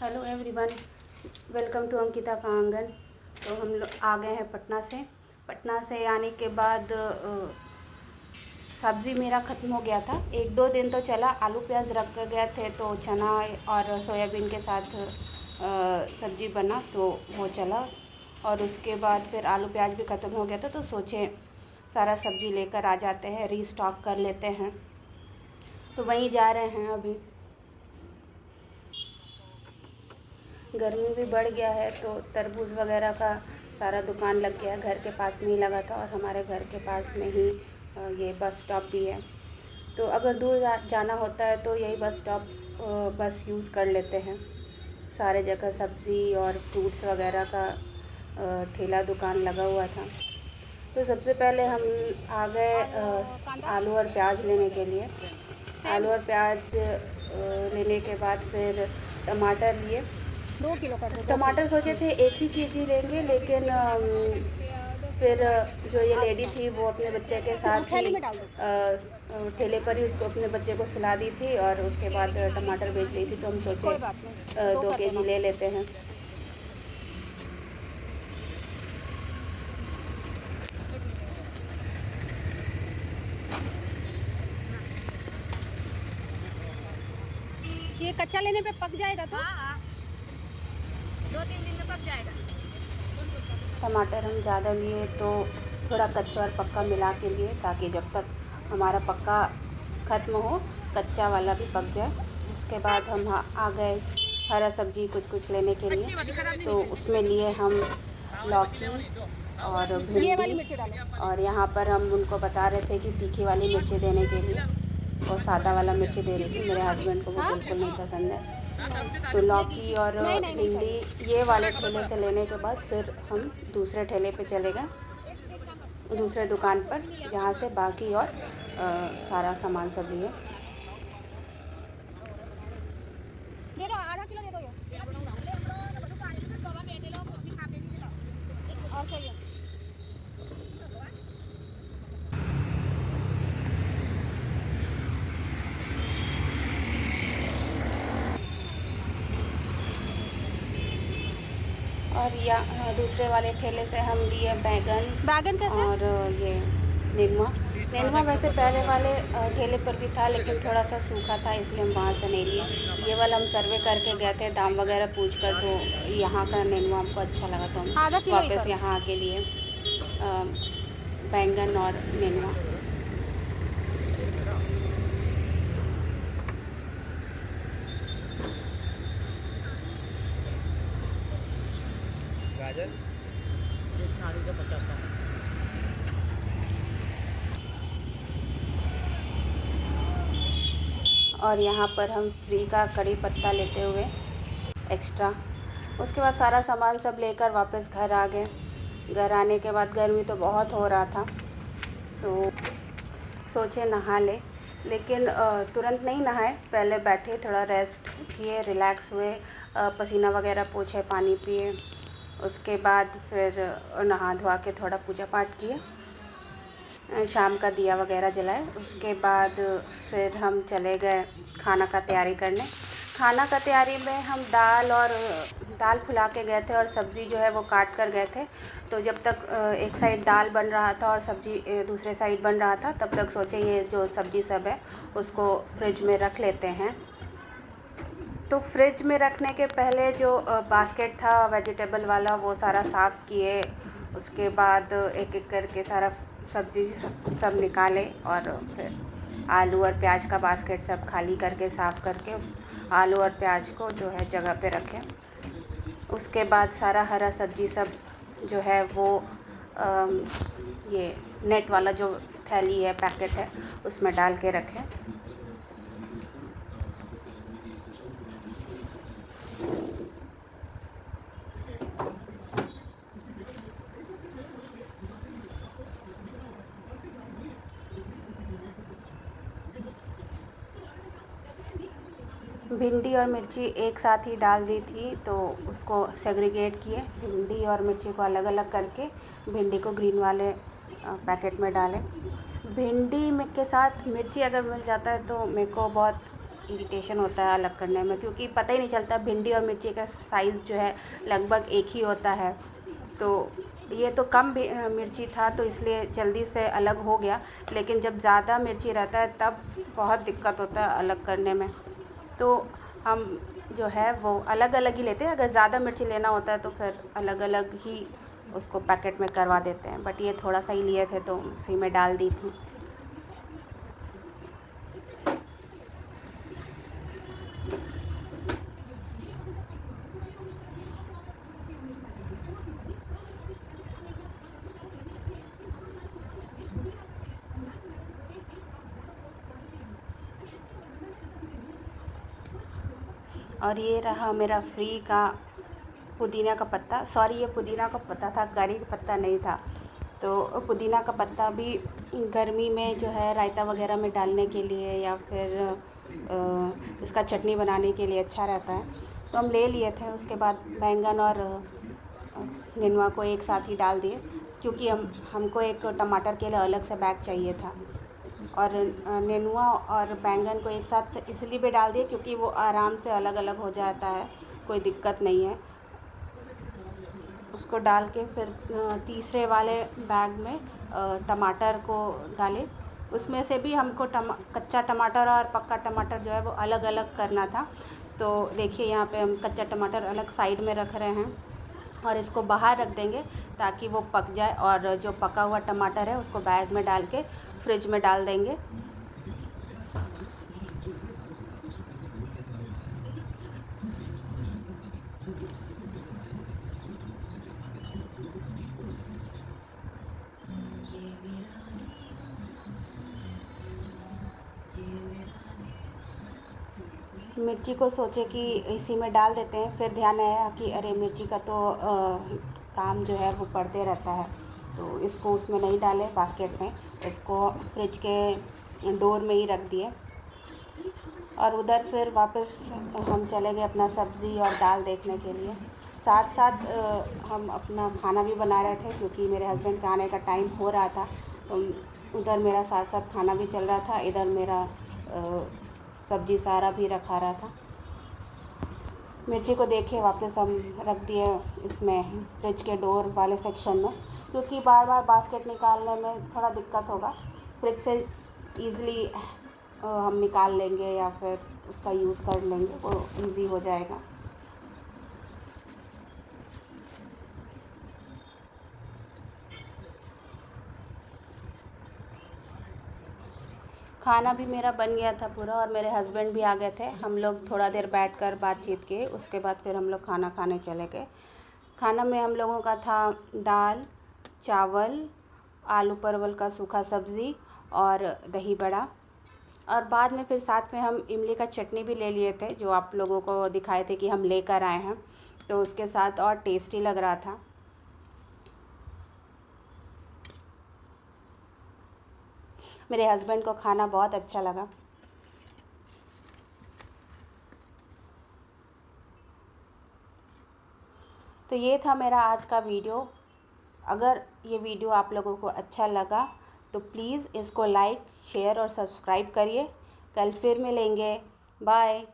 Hello everyone, welcome to Ankita का आंगन। तो हम लोग आ गए हैं पटना से आने के बाद सब्ज़ी मेरा ख़त्म हो गया था। 1-2 दिन तो चला, आलू प्याज रख कर गए थे तो चना और सोयाबीन के साथ सब्ज़ी बना तो वो चला। और उसके बाद फिर आलू प्याज भी ख़त्म हो गया था तो सोचे सारा सब्ज़ी लेकर आ जाते हैं, रीस्टॉक कर लेते हैं। तो वहीं जा रहे हैं अभी। गर्मी भी बढ़ गया है तो तरबूज वगैरह का सारा दुकान लग गया है। घर के पास में ही लगा था और हमारे घर के पास में ही ये बस स्टॉप भी है। तो अगर दूर जाना होता है तो यही बस स्टॉप बस यूज़ कर लेते हैं। सारे जगह सब्ज़ी और फ्रूट्स वगैरह का ठेला दुकान लगा हुआ था। तो सबसे पहले हम आ गए आलू और प्याज लेने के लिए। आलू और प्याज लेने के बाद फिर टमाटर लिए। 2 किलो का टमाटर सोचे थे 1 ही केजी लेंगे, लेकिन फिर जो ये लेडी थी वो अपने बच्चे के साथ ही ठेले पर ही उसको अपने बच्चे को सुला दी थी और उसके बाद टमाटर बेच ली थी। तो हम सोचे 2 केजी ले लेते हैं। ये कच्चा लेने पे पक जाएगा तो हाँ 2-3 दिन में पक जाएगा। टमाटर हम ज़्यादा लिए तो थोड़ा कच्चा और पक्का मिला के लिए, ताकि जब तक हमारा पक्का ख़त्म हो कच्चा वाला भी पक जाए। उसके बाद हम आ गए हरा सब्ज़ी कुछ लेने के लिए। तो उसमें लिए हम लौकी और भिंडी, और यहाँ पर हम उनको बता रहे थे कि तीखी वाली मिर्ची देने के लिए, और सादा वाला मिर्ची दे रही थी। मेरे हस्बैंड को वो बिल्कुल नहीं पसंद है। तो लौकी और भिंडी ये वाले ठेले से लेने के बाद फिर हम दूसरे ठेले पे चले गए, दूसरे दुकान पर, जहाँ से बाकी और सारा सामान सब लिए। दे दो, आधा किलो दे दो ये। और चाहिए और दूसरे वाले ठेले से हम लिए बैगन कैसे? और ये नेनुआ वैसे पहले वाले ठेले पर भी था, लेकिन थोड़ा सा सूखा था इसलिए हम वहाँ से नहीं लिए। ये वाला हम सर्वे करके गए थे दाम वगैरह पूछ कर, तो यहाँ का नेनुआ हमको अच्छा लगा तो आधा हम किलो ही वापस करो। यहाँ आके लिए बैंगन और नेनुआ। गाजर आलू का 50 टका। और यहाँ पर हम फ्री का कड़ी पत्ता लेते हुए एक्स्ट्रा। उसके बाद सारा सामान सब लेकर वापस घर आ गए। घर आने के बाद गर्मी तो बहुत हो रहा था तो सोचे नहा ले, लेकिन तुरंत नहीं नहाए। पहले बैठे, थोड़ा रेस्ट किए, रिलैक्स हुए, पसीना वगैरह पोंछे, पानी पिए। उसके बाद फिर नहा धोआ के थोड़ा पूजा पाठ किए, शाम का दिया वगैरह जलाए। उसके बाद फिर हम चले गए खाना का तैयारी करने। खाना का तैयारी में हम दाल फुला के गए थे और सब्ज़ी जो है वो काट कर गए थे। तो जब तक एक साइड दाल बन रहा था और सब्ज़ी दूसरे साइड बन रहा था, तब तक सोचे ये जो सब्ज़ी सब है उसको फ्रिज में रख लेते हैं। तो फ्रिज में रखने के पहले जो बास्केट था वेजिटेबल वाला वो सारा साफ़ किए। उसके बाद एक एक करके सारा सब्ज़ी सब निकाले और फिर आलू और प्याज का बास्केट सब खाली करके साफ़ करके उस आलू और प्याज को जो है जगह पे रखें। उसके बाद सारा हरा सब्ज़ी सब जो है वो ये नेट वाला जो थैली है, पैकेट है, उसमें डाल के रखें। भिंडी और मिर्ची एक साथ ही डाल दी थी तो उसको सेग्रीगेट किए, भिंडी और मिर्ची को अलग अलग करके भिंडी को ग्रीन वाले पैकेट में डालें। भिंडी में के साथ मिर्ची अगर मिल जाता है तो मेरे को बहुत इरिटेशन होता है अलग करने में, क्योंकि पता ही नहीं चलता। भिंडी और मिर्ची का साइज़ जो है लगभग एक ही होता है। तो ये तो कम मिर्ची था तो इसलिए जल्दी से अलग हो गया, लेकिन जब ज़्यादा मिर्ची रहता है तब बहुत दिक्कत होता है अलग करने में। तो हम जो है वो अलग अलग ही लेते हैं। अगर ज़्यादा मिर्ची लेना होता है तो फिर अलग अलग ही उसको पैकेट में करवा देते हैं। बट ये थोड़ा सा ही लिए थे तो उसी में डाल दी थी। और ये रहा मेरा फ्री का पुदीना का पत्ता। सॉरी, ये पुदीना का पत्ता था, करी का पत्ता नहीं था। तो पुदीना का पत्ता भी गर्मी में जो है रायता वगैरह में डालने के लिए या फिर इसका चटनी बनाने के लिए अच्छा रहता है। तो हम ले लिए थे। उसके बाद बैंगन और नेनुआ को एक साथ ही डाल दिए, क्योंकि हमको एक टमाटर के लिए अलग से बैग चाहिए था। और नेनुआ और बैंगन को एक साथ इसलिए भी डाल दिए क्योंकि वो आराम से अलग अलग हो जाता है, कोई दिक्कत नहीं है। उसको डाल के फिर तीसरे वाले बैग में टमाटर को डाले। उसमें से भी हमको कच्चा टमाटर और पक्का टमाटर जो है वो अलग अलग करना था। तो देखिए यहाँ पे हम कच्चा टमाटर अलग साइड में रख रहे हैं और इसको बाहर रख देंगे ताकि वो पक जाए। और जो पका हुआ टमाटर है उसको बैग में डाल के फ्रिज में डाल देंगे। मिर्ची को सोचे कि इसी में डाल देते हैं, फिर ध्यान आया कि अरे मिर्ची का तो काम जो है वो पड़ते रहता है, तो इसको उसमें नहीं डाले बास्केट में, इसको फ्रिज के डोर में ही रख दिए। और उधर फिर वापस हम चले गए अपना सब्ज़ी और दाल देखने के लिए। साथ साथ हम अपना खाना भी बना रहे थे क्योंकि मेरे हस्बैंड का आने का टाइम हो रहा था। तो उधर मेरा साथ साथ खाना भी चल रहा था, इधर मेरा सब्ज़ी सारा भी रखा रहा था। मिर्ची को देखे वापस हम रख दिए इसमें फ्रिज के डोर वाले सेक्शन में, क्योंकि बार बार बास्केट निकालने में थोड़ा दिक्कत होगा। फ्रिज से ईज़िली हम निकाल लेंगे या फिर उसका यूज़ कर लेंगे, वो ईज़ी हो जाएगा। खाना भी मेरा बन गया था पूरा और मेरे हस्बैंड भी आ गए थे। हम लोग थोड़ा देर बैठकर बातचीत किए, उसके बाद फिर हम लोग खाना खाने चले गए। खाना में हम लोगों का था दाल, चावल, आलू परवल का सूखा सब्ज़ी और दही बड़ा। और बाद में फिर साथ में हम इमली का चटनी भी ले लिए थे, जो आप लोगों को दिखाए थे कि हम लेकर आए हैं, तो उसके साथ और टेस्टी लग रहा था। मेरे हस्बैंड को खाना बहुत अच्छा लगा। तो ये था मेरा आज का वीडियो। अगर ये वीडियो आप लोगों को अच्छा लगा तो प्लीज़ इसको लाइक, शेयर और सब्सक्राइब करिए। कल फिर मिलेंगे। बाय।